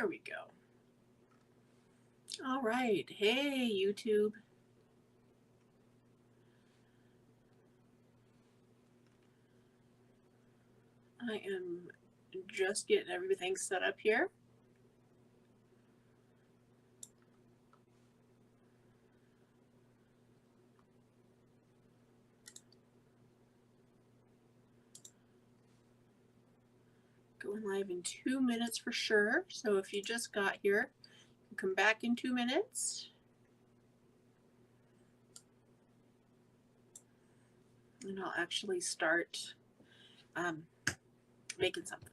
There we go. All right. Hey, YouTube. I am just getting everything set up here. Going live in 2 minutes for sure. So if you just got here, come back in 2 minutes. And I'll actually start making something.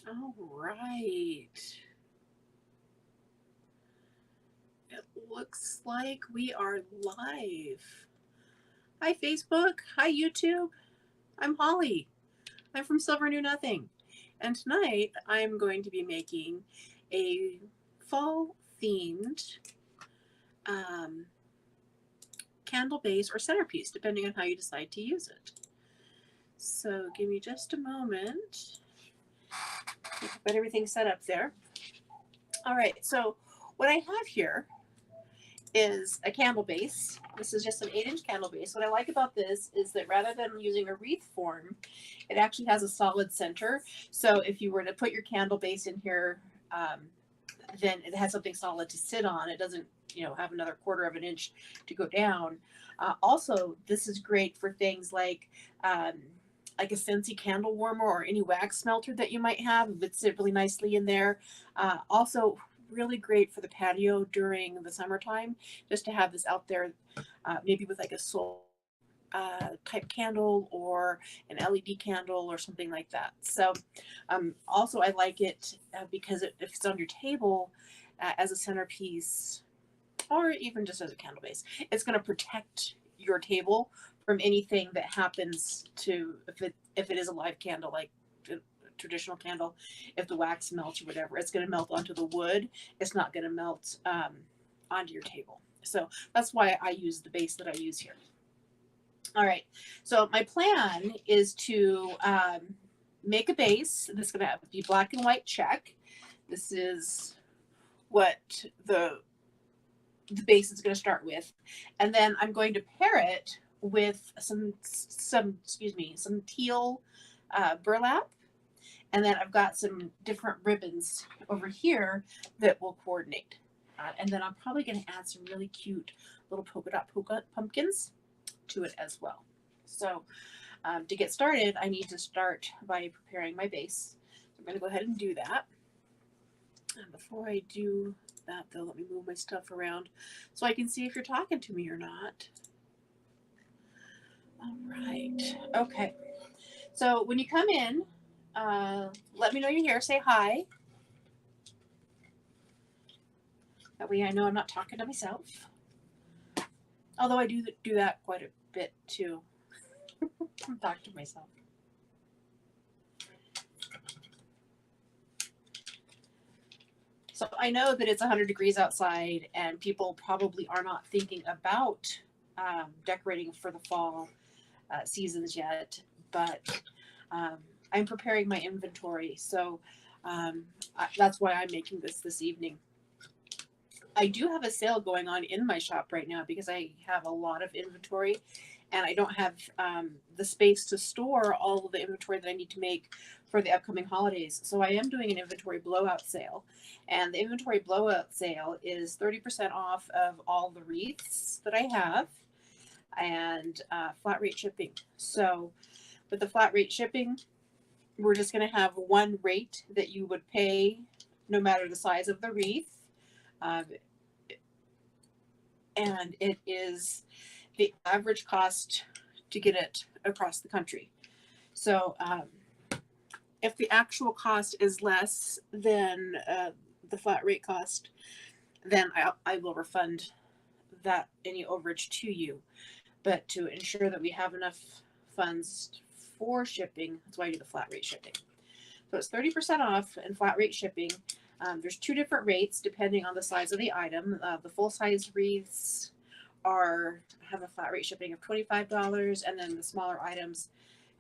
All right. It looks like we are live. Hi, Facebook. Hi, YouTube. I'm Holly. I'm from Silver Knew Nothing. And tonight I'm going to be making a fall themed candle base or centerpiece, depending on how you decide to use it. So give me just a moment. Get everything set up there. All right, so what I have here is a candle base. This is just an 8-inch candle base. What I like about this is that rather than using a wreath form, it actually has a solid center. So if you were to put your candle base in here, then it has something solid to sit on. It doesn't, have another 1/4 of an inch to go down. Also, this is great for things like a Scentsy candle warmer or any wax melter that you might have. It would sit really nicely in there. Also, really great for the patio during the summertime, just to have this out there, maybe with like a soul type candle or an LED candle or something like that. So also I like it because if it's on your table as a centerpiece or even just as a candle base, it's going to protect your table from anything that happens to, if it is a live candle, like a traditional candle, if the wax melts or whatever, it's going to melt onto the wood. It's not going to melt onto your table. So that's why I use the base that I use here. All right, so my plan is to make a base. This is going to be black and white check. This is what the base is going to start with, and then I'm going to pair it with some teal burlap, and then I've got some different ribbons over here that will coordinate. And then I'm probably going to add some really cute little polka dot pumpkins to it as well. So to get started, I need to start by preparing my base. So I'm going to go ahead and do that. And before I do that, though, let me move my stuff around so I can see if you're talking to me or not. All right. Okay. So when you come in, let me know you're here. Say hi. That way I know I'm not talking to myself. Although I do that quite a bit too. Talk to myself. So I know that it's 100 degrees outside and people probably are not thinking about decorating for the fall seasons yet, but I'm preparing my inventory. So that's why I'm making this evening. I do have a sale going on in my shop right now because I have a lot of inventory and I don't have the space to store all of the inventory that I need to make for the upcoming holidays. So I am doing an inventory blowout sale. And the inventory blowout sale is 30% off of all the wreaths that I have and flat rate shipping. So with the flat rate shipping, we're just going to have one rate that you would pay no matter the size of the wreath. And it is the average cost to get it across the country. So if the actual cost is less than the flat rate cost, then I will refund that any overage to you. But to ensure that we have enough funds for shipping, that's why I do the flat rate shipping. So it's 30% off and flat rate shipping. There's two different rates depending on the size of the item. The full size wreaths have a flat rate shipping of $25, and then the smaller items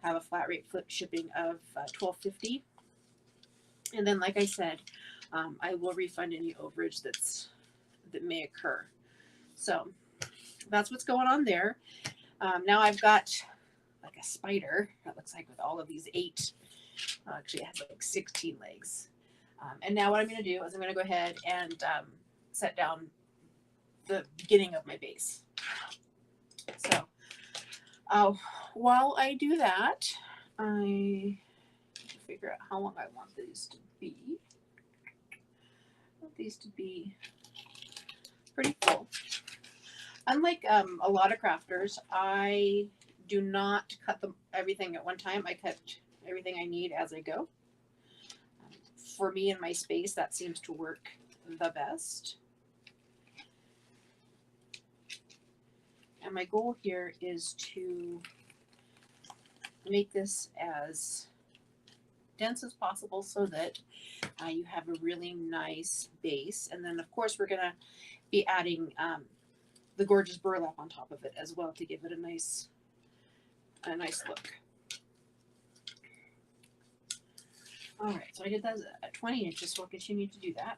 have a flat rate shipping of $12.50. And then, like I said, I will refund any overage that may occur. So that's what's going on there. Now I've got like a spider that looks like with all of these 8. Actually, it has like 16 legs. And now what I'm going to do is I'm going to go ahead and set down the beginning of my base. So while I do that, I have to figure out how long I want these to be. I want these to be pretty full. Unlike a lot of crafters, I do not cut everything at one time. I cut everything I need as I go. For me and my space, that seems to work the best. And my goal here is to make this as dense as possible so that you have a really nice base. And then, of course, we're going to be adding the gorgeous burlap on top of it as well to give it a nice look. All right, so I did that at 20 inches, so I'll continue to do that.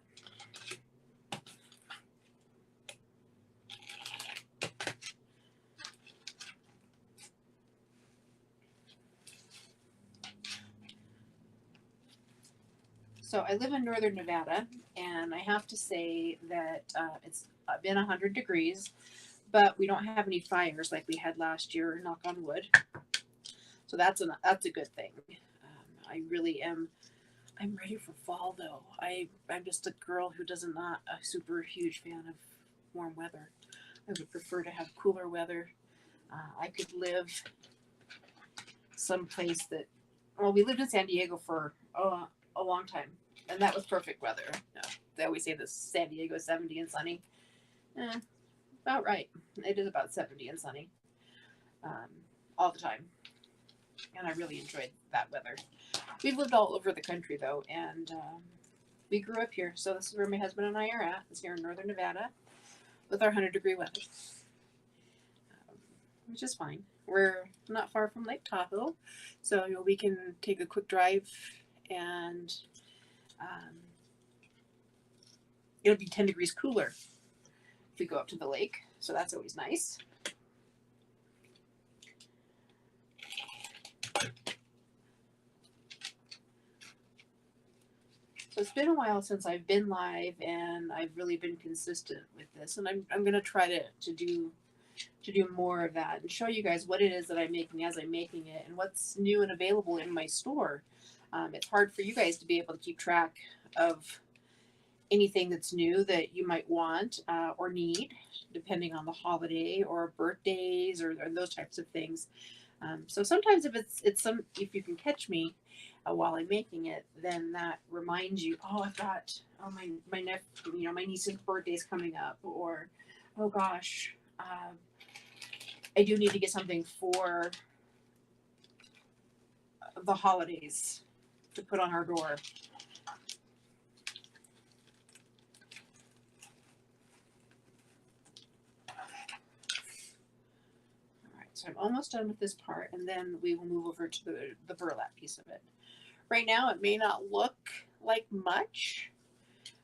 So I live in northern Nevada, and I have to say that it's been 100 degrees, but we don't have any fires like we had last year, knock on wood. So that's a good thing. I really am. I'm ready for fall, though. I'm just a girl who does not a super huge fan of warm weather. I would prefer to have cooler weather. I could live someplace that, well, we lived in San Diego for a long time, and that was perfect weather. They always say this San Diego is 70 and sunny. About right. It is about 70 and sunny all the time, and I really enjoyed that weather. We've lived all over the country, though, and we grew up here. So this is where my husband and I are at. It's here in northern Nevada with our 100-degree weather, which is fine. We're not far from Lake Tahoe, so we can take a quick drive, and it'll be 10 degrees cooler if we go up to the lake. So that's always nice. So it's been a while since I've been live, and I've really been consistent with this, and I'm going to try to do more of that and show you guys what it is that I'm making as I'm making it and what's new and available in my store. It's hard for you guys to be able to keep track of anything that's new that you might want or need, depending on the holiday or birthdays or those types of things. So sometimes if you can catch me while I'm making it, then that reminds you, I've got my niece's birthday's coming up, or oh gosh, I do need to get something for the holidays to put on our door. So I'm almost done with this part, and then we will move over to the burlap piece of it. Right now, it may not look like much,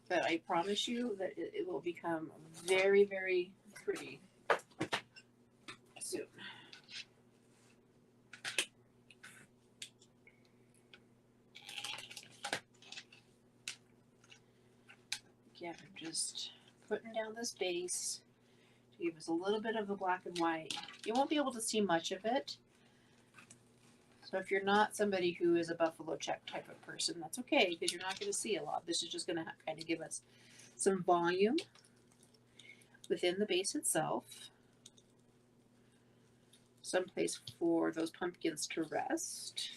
but I promise you that it will become very, very pretty soon. Again, I'm just putting down this base to give us a little bit of the black and white. You won't be able to see much of it. So if you're not somebody who is a buffalo check type of person, that's okay, because you're not going to see a lot. This is just going to kind of give us some volume within the base itself. Some place for those pumpkins to rest.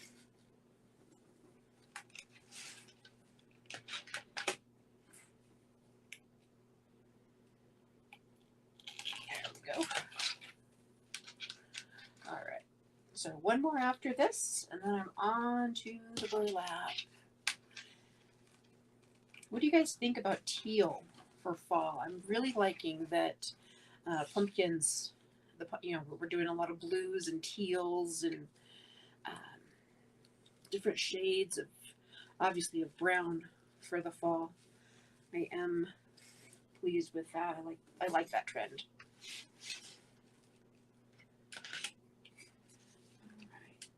There we go. All right. So one more after this, and then I'm on to the burlap. What do you guys think about teal for fall? I'm really liking that pumpkins. We're doing a lot of blues and teals and different shades of, obviously, of brown for the fall. I am pleased with that. I like that trend. All right.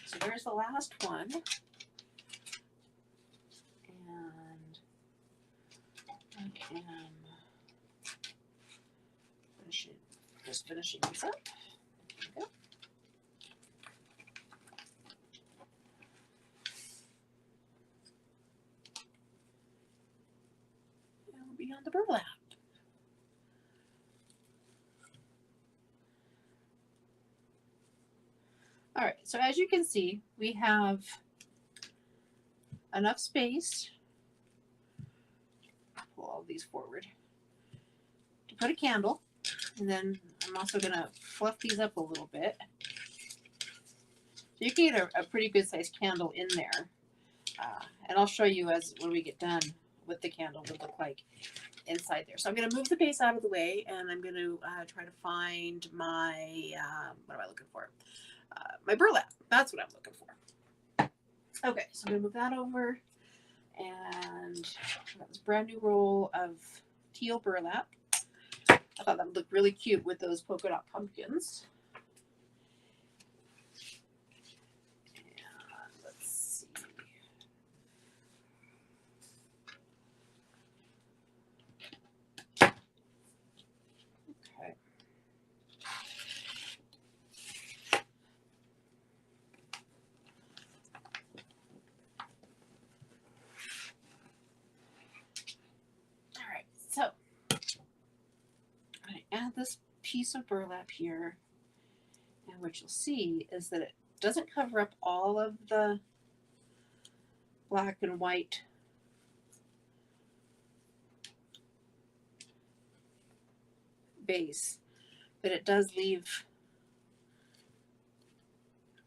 So there's the last one. And I am finishing this up. There we go. And we'll be on the burlap. All right, so as you can see, we have enough space, pull all these forward, to put a candle. And then I'm also going to fluff these up a little bit. So you can get a pretty good sized candle in there. And I'll show you when we get done what the candle would look like inside there. So I'm going to move the base out of the way, and I'm going to try to find my, what am I looking for? My burlap. That's what I'm looking for. Okay, so I'm going to move that over. And got this brand new roll of teal burlap. I thought that would look really cute with those polka dot pumpkins. And let's see. Okay. All right, so I'm going to add this piece of burlap here. And what you'll see is that it doesn't cover up all of the black and white base, but it does leave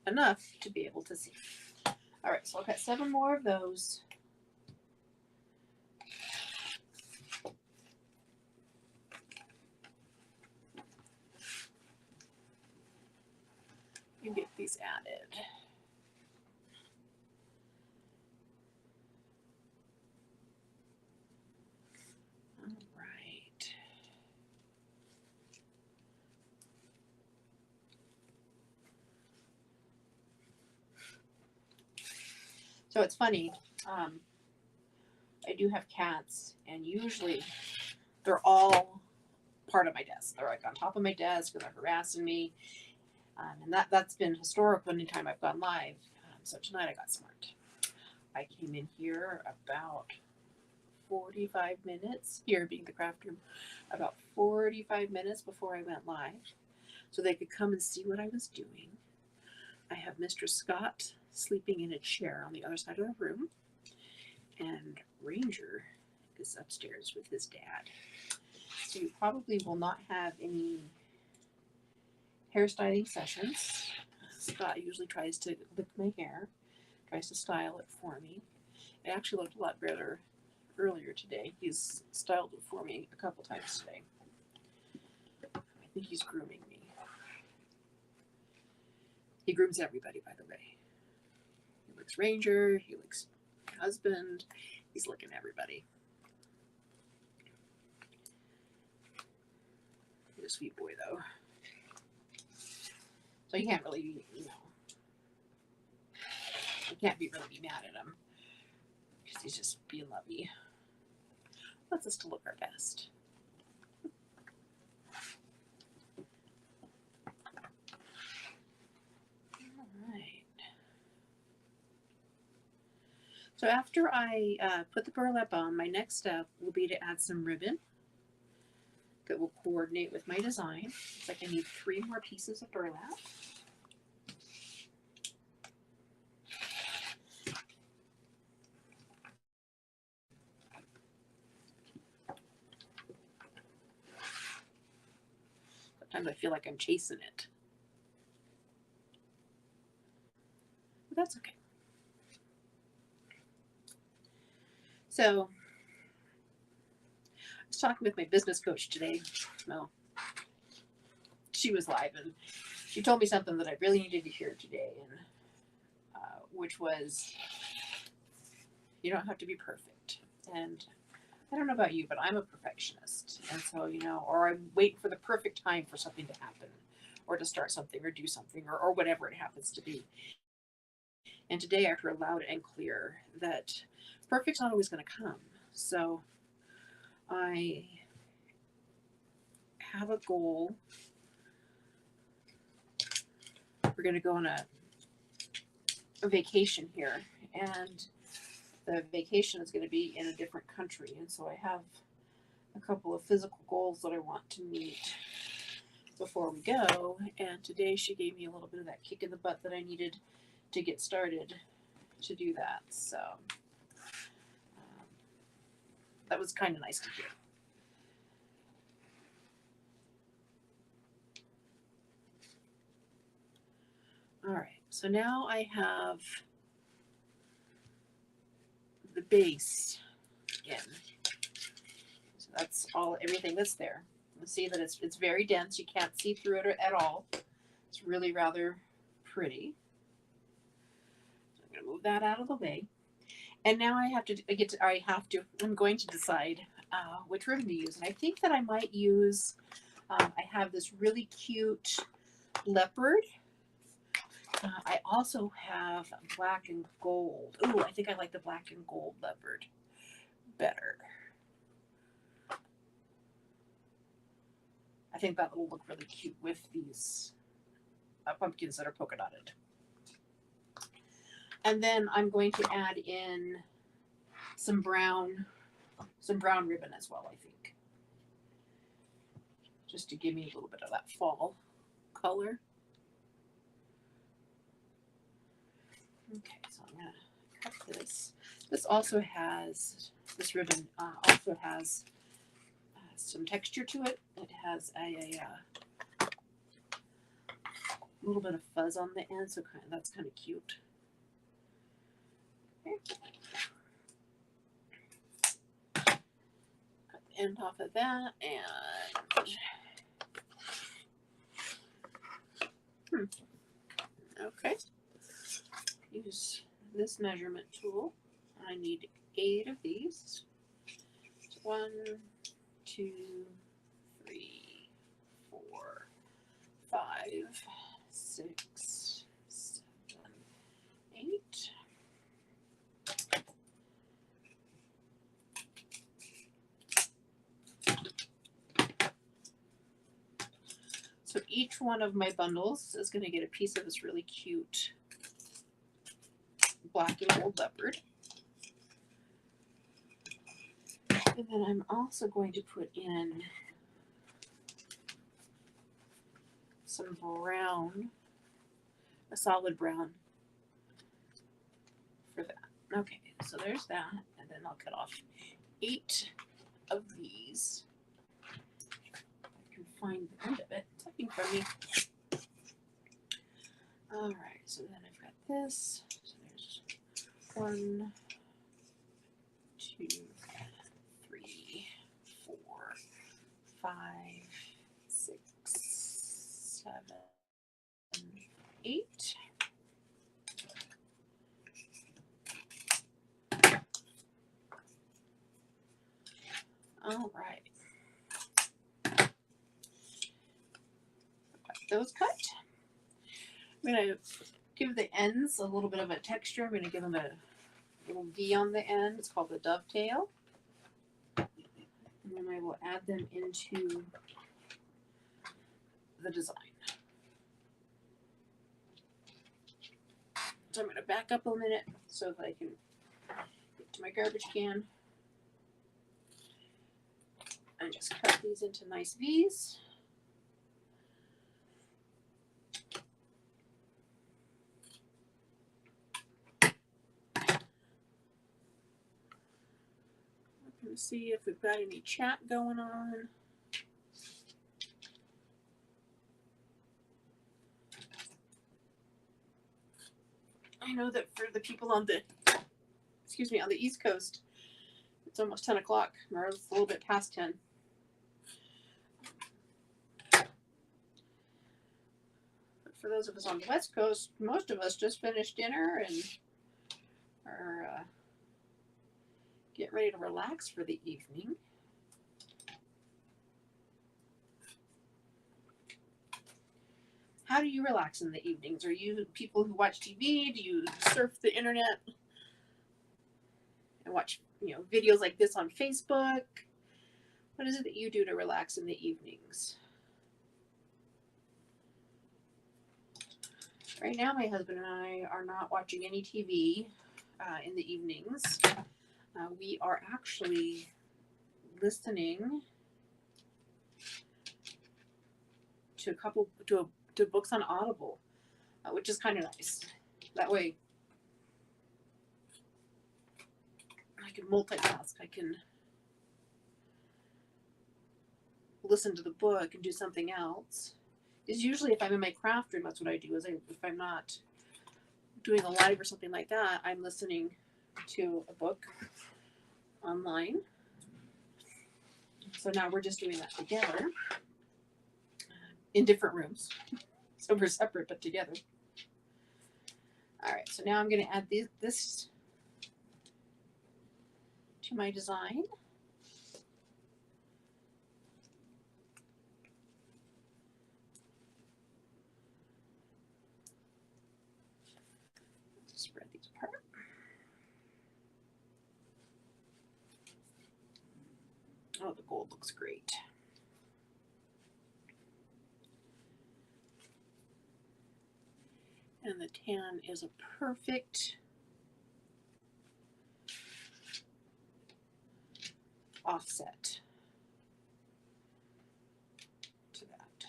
enough to be able to see. All right, so I'll cut 7 more of those. And get these added. All right. So it's funny. I do have cats, and usually they're all part of my desk. They're like on top of my desk, and they're harassing me. And that's been historical anytime I've gone live. So tonight I got smart. I came in here about 45 minutes, here being the craft room, about 45 minutes before I went live, so they could come and see what I was doing. I have Mr. Scott sleeping in a chair on the other side of the room, and Ranger is upstairs with his dad. So you probably will not have any hairstyling sessions. Scott usually tries to lick my hair, tries to style it for me. It actually looked a lot better earlier today. He's styled it for me a couple times today. I think he's grooming me. He grooms everybody, by the way. He looks ranger, he looks husband, he's looking everybody. He's a sweet boy, though. So you can't really, you can't really be mad at him. Because he's just being lovey. Wants us to look our best. Alright. So after I put the burlap on, my next step will be to add some ribbon that will coordinate with my design. It's like I need 3 more pieces of burlap. Sometimes I feel like I'm chasing it. But that's okay. So I was talking with my business coach today. Well, she was live and she told me something that I really needed to hear today, and which was, you don't have to be perfect. And I don't know about you, but I'm a perfectionist. And so, or I'm waiting for the perfect time for something to happen or to start something or do something or whatever it happens to be. And today I heard loud and clear that perfect's not always going to come. So I have a goal. We're going to go on a vacation here, and the vacation is going to be in a different country. And so I have a couple of physical goals that I want to meet before we go. And today she gave me a little bit of that kick in the butt that I needed to get started to do that. So that was kind of nice to hear. All right, so now I have the base in. So that's everything that's there. You see that it's very dense. You can't see through it at all. It's really rather pretty. So I'm going to move that out of the way. And now I'm going to decide which ribbon to use. And I think that I might use, I have this really cute leopard. I also have black and gold. Ooh, I think I like the black and gold leopard better. I think that will look really cute with these pumpkins that are polka dotted. And then I'm going to add in some brown ribbon as well, I think. Just to give me a little bit of that fall color. Okay, so I'm going to cut this. This ribbon also has some texture to it. It has a little bit of fuzz on the end, so that's kind of cute. Okay. Cut the end off of that, and okay. Use this measurement tool. I need 8 of these. 1, 2, 3, 4, 5, 6, 7, 8. So each one of my bundles is going to get a piece of this really cute black and gold leopard. And then I'm also going to put in some brown, a solid brown for that. Okay, so there's that. And then I'll cut off 8 of these. I can find the end of it. It's looking for me. All right, so then I've got this. So there's 1, 2, 3, 4, 5, 6, 7, 8. All right. Those cut. I'm going to give the ends a little bit of a texture. I'm going to give them a little V on the end. It's called the dovetail. And then I will add them into the design. So I'm going to back up a minute so that I can get to my garbage can and just cut these into nice V's. I'm going to see if we've got any chat going on. I know that for the people on the, on the East Coast, it's almost 10 o'clock, or it's a little bit past 10. But for those of us on the West Coast, most of us just finished dinner and are getting ready to relax for the evening. How do you relax in the evenings? Are you people who watch TV? Do you surf the internet and watch, videos like this on Facebook? What is it that you do to relax in the evenings? Right now, my husband and I are not watching any TV in the evenings. We are actually listening to to books on Audible, which is kind of nice. That way, I can multitask. I can listen to the book and do something else. Is usually if I'm in my craft room, that's what I do. If I'm not doing a live or something like that, I'm listening to a book online. So now we're just doing that together in different rooms. So we're separate but together. All right, so now I'm going to add this to my design. Spread these apart. Oh, the gold looks great. And the tan is a perfect offset to that.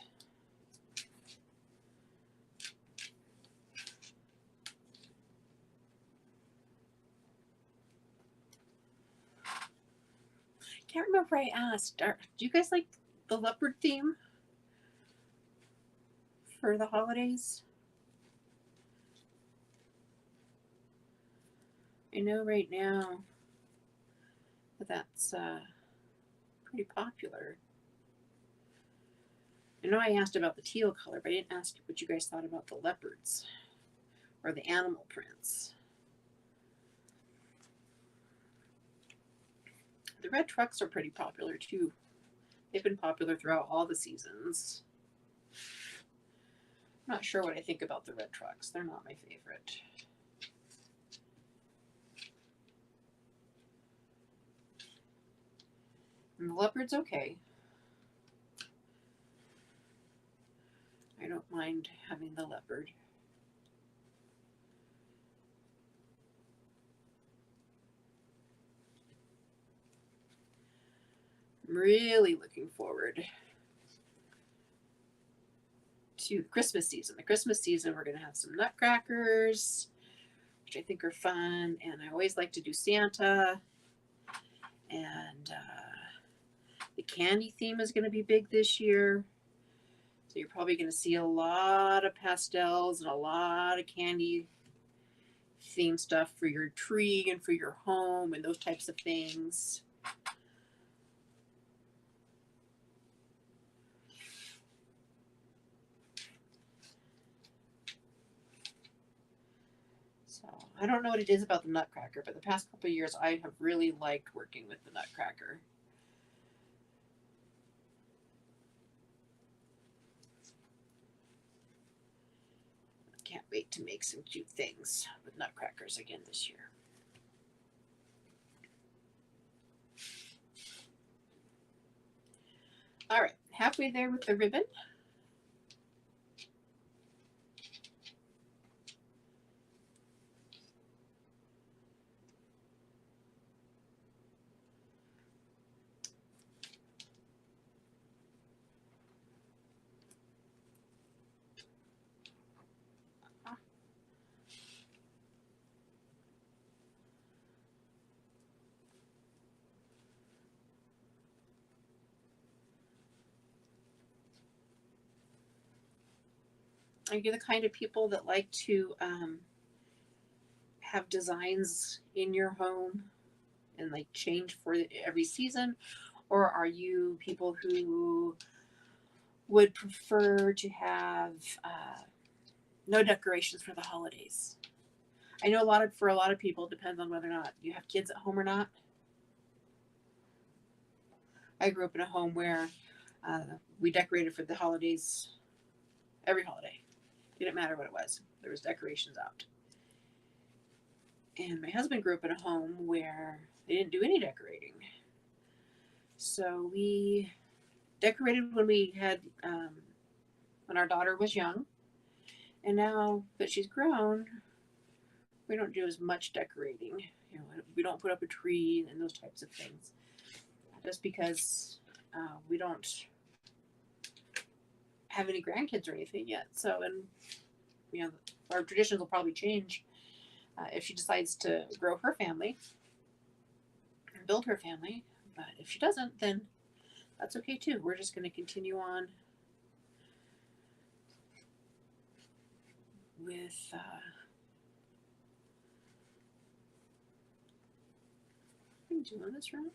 Can't remember I asked, do you guys like the leopard theme for the holidays? I know right now that's pretty popular. I know I asked about the teal color, but I didn't ask what you guys thought about the leopards or the animal prints. The red trucks are pretty popular too. They've been popular throughout all the seasons. I'm not sure what I think about the red trucks. They're not my favorite. And the leopard's okay. I don't mind having the leopard. I'm really looking forward to the Christmas season. The Christmas season, we're going to have some nutcrackers, which I think are fun. And I always like to do Santa. And the candy theme is going to be big this year. So you're probably going to see a lot of pastels and a lot of candy theme stuff for your tree and for your home and those types of things. So I don't know what it is about the nutcracker, but the past couple of years I have really liked working with the nutcracker. Can't wait to make some cute things with nutcrackers again this year. All right, halfway there with the ribbon. Are you the kind of people that like to have designs in your home and like change for every season? Or are you people who would prefer to have no decorations for the holidays? I know for a lot of people, it depends on whether or not you have kids at home or not. I grew up in a home where we decorated for the holidays every holiday. Didn't matter what it was. There was decorations out. And my husband grew up in a home where they didn't do any decorating. So we decorated when we had when our daughter was young. And now that she's grown, we don't do as much decorating. You know, we don't put up a tree and those types of things. Just because we don't have any grandkids or anything yet. So, and you know, our traditions will probably change if she decides to grow her family and build her family. But if she doesn't, then that's okay too. We're just going to continue on with I'm doing this wrong.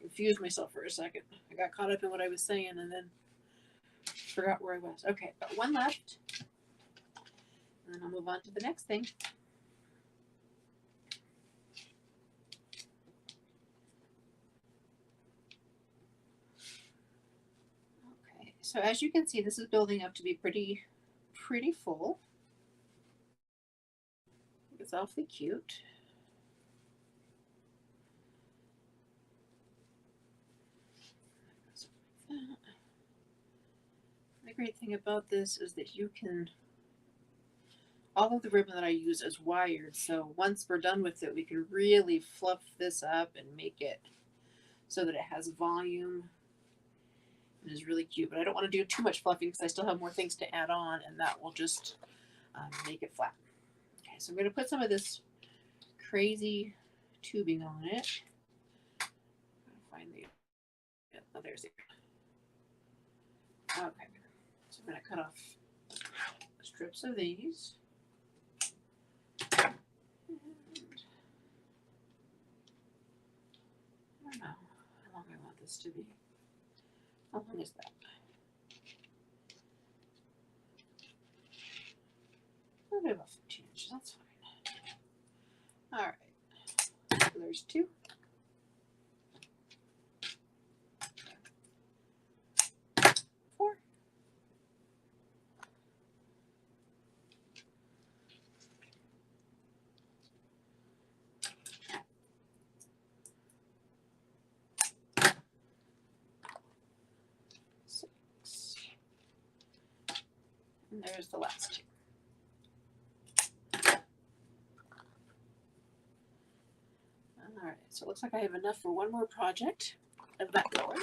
Confused myself for a second. I got caught up in what I was saying and then forgot where I was. Okay, got one left. And then I'll move on to the next thing. Okay, so as you can see, this is building up to be pretty full. It's awfully cute. The great thing about this is that you can, all of the ribbon that I use is wired, so once we're done with it, we can really fluff this up and make it so that it has volume. It is really cute, but I don't want to do too much fluffing because I still have more things to add on, and that will just make it flat. Okay, so I'm going to put some of this crazy tubing on it. Find the, oh, there's it. Okay, so I'm going to cut off strips of these. And I don't know how long I want this to be. How long is that? Maybe about 15 inches, that's fine. All right, so there's two. 4. And there's the last 2. All right, so it looks like I have enough for one more project of that color.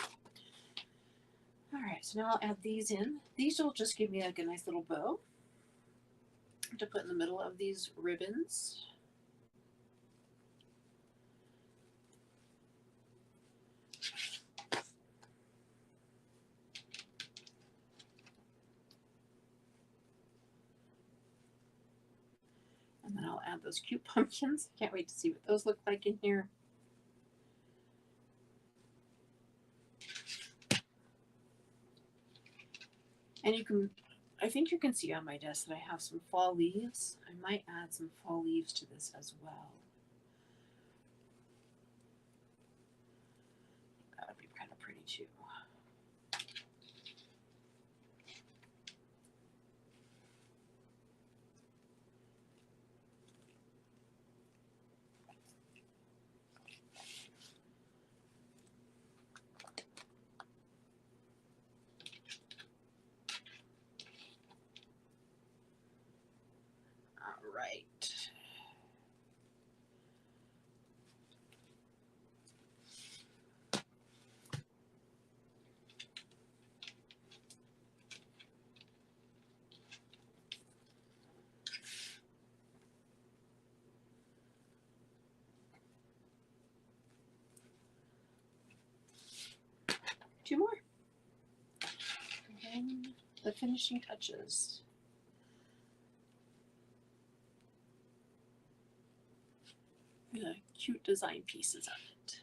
All right, so now I'll add these in. These will just give me like a nice little bow to put in the middle of these ribbons. And then I'll add those cute pumpkins. Can't wait to see what those look like in here. And you can, I think you can see on my desk that I have some fall leaves. I might add some fall leaves to this as well. That would be kind of pretty too. Okay, right. Two more. And then the finishing touches. The cute design pieces of it.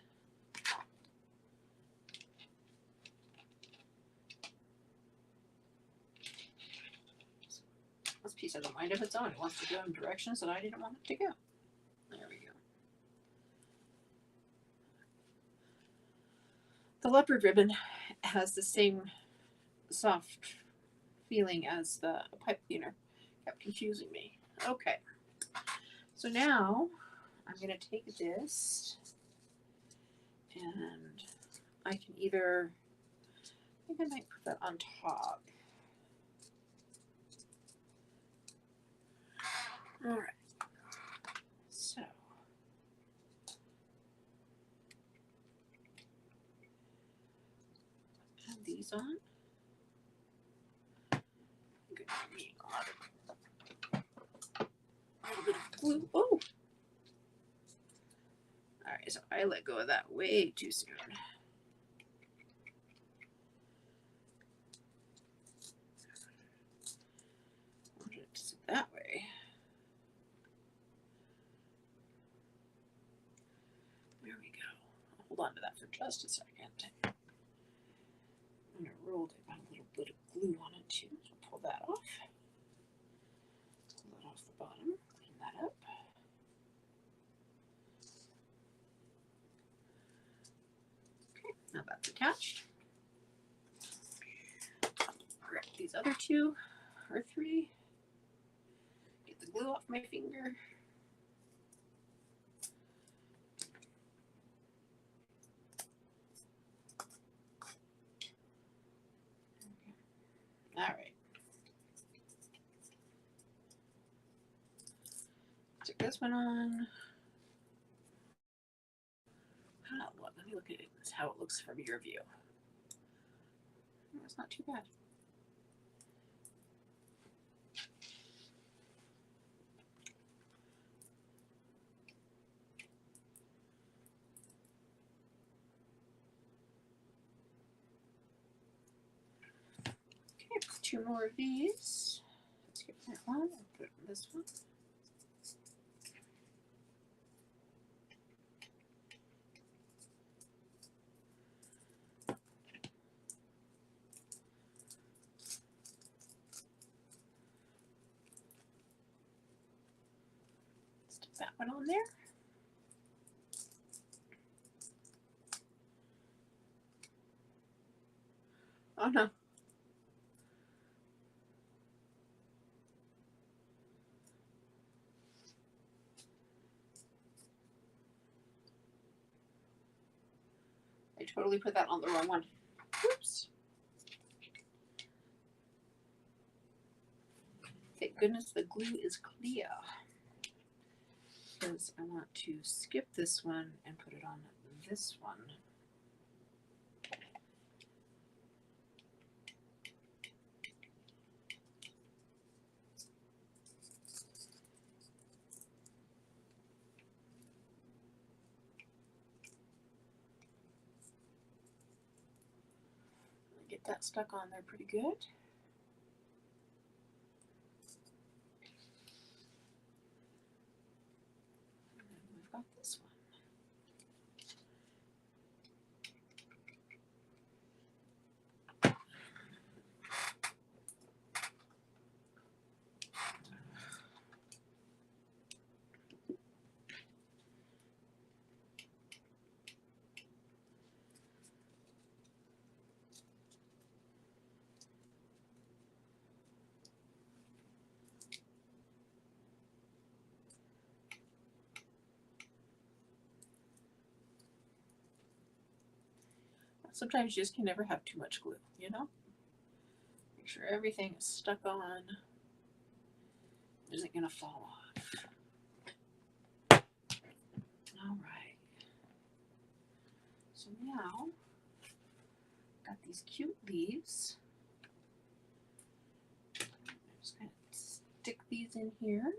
This piece has a mind of its own. It wants to go in directions that I didn't want it to go. There we go. The leopard ribbon has the same soft feeling as the pipe cleaner. Kept confusing me. Okay. So now I'm going to take this and I can either, I think I might put that on top. All right. So add these on. I'm going to need a little bit of glue. Oh! All right, so I let go of that way too soon. I wanted it to sit that way. There we go. I'll hold on to that for just a second. I'm going to roll it. Got a little bit of glue on it too. So pull that off. Pull that off the bottom. Clean that up. Okay, now that's attached. Grab these other two or three. Get the glue off my finger. All right. Stick this one on. Let me look at it. That's how it looks from your view. It's not too bad. Okay, two more of these. Let's get that one and put it in this one. Stick that one on there. Oh no. I totally put that on the wrong one. Oops. Thank goodness the glue is clear. Because I want to skip this one and put it on this one. Get that stuck on there pretty good. And then we've got this one. Sometimes you just can never have too much glue, you know? Make sure everything is stuck on. Isn't gonna fall off. All right. So now, got these cute leaves. I'm just going to stick these in here.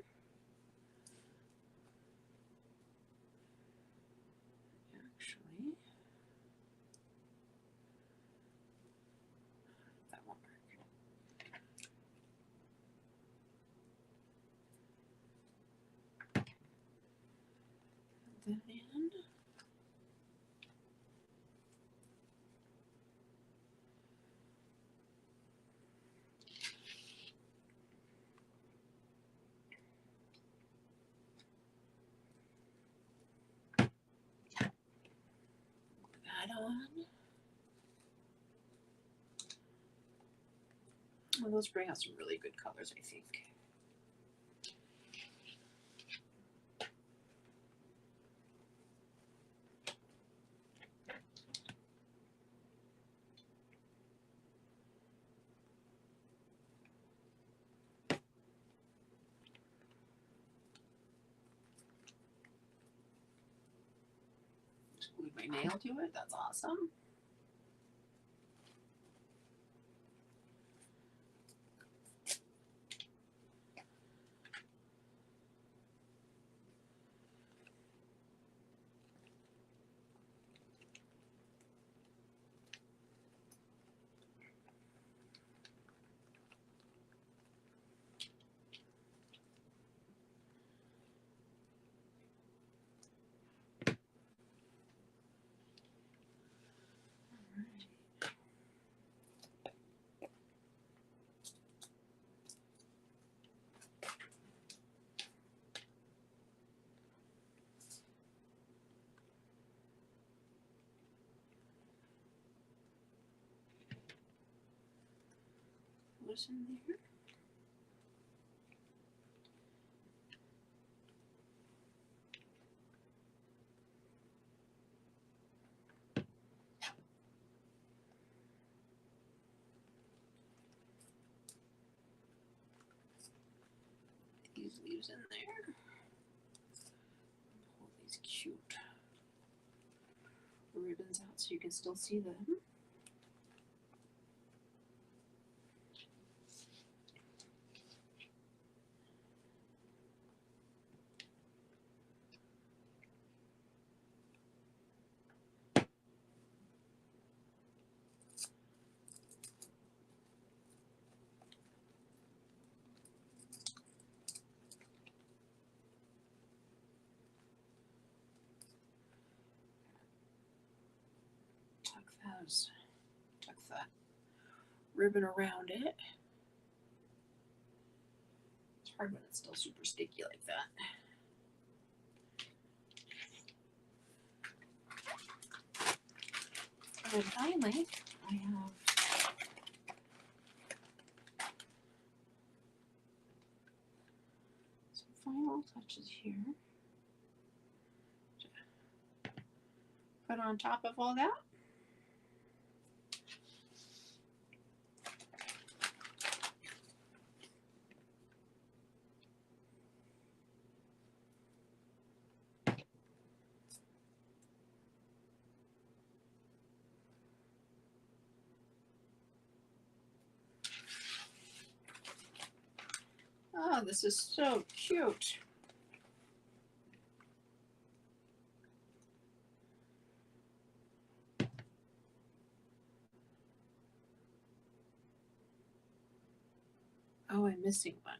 Actually, that won't work. Put that in. That on. Well, those bring out some really good colors, I think. Just glued my nail to it. That's awesome. What's in there? These leaves in there. Pull these cute ribbons out so you can still see them. Tuck that ribbon around it. It's hard when it's still super sticky like that. And then finally, I have some final touches here. Put on top of all that. Oh, this is so cute. Oh, I'm missing one.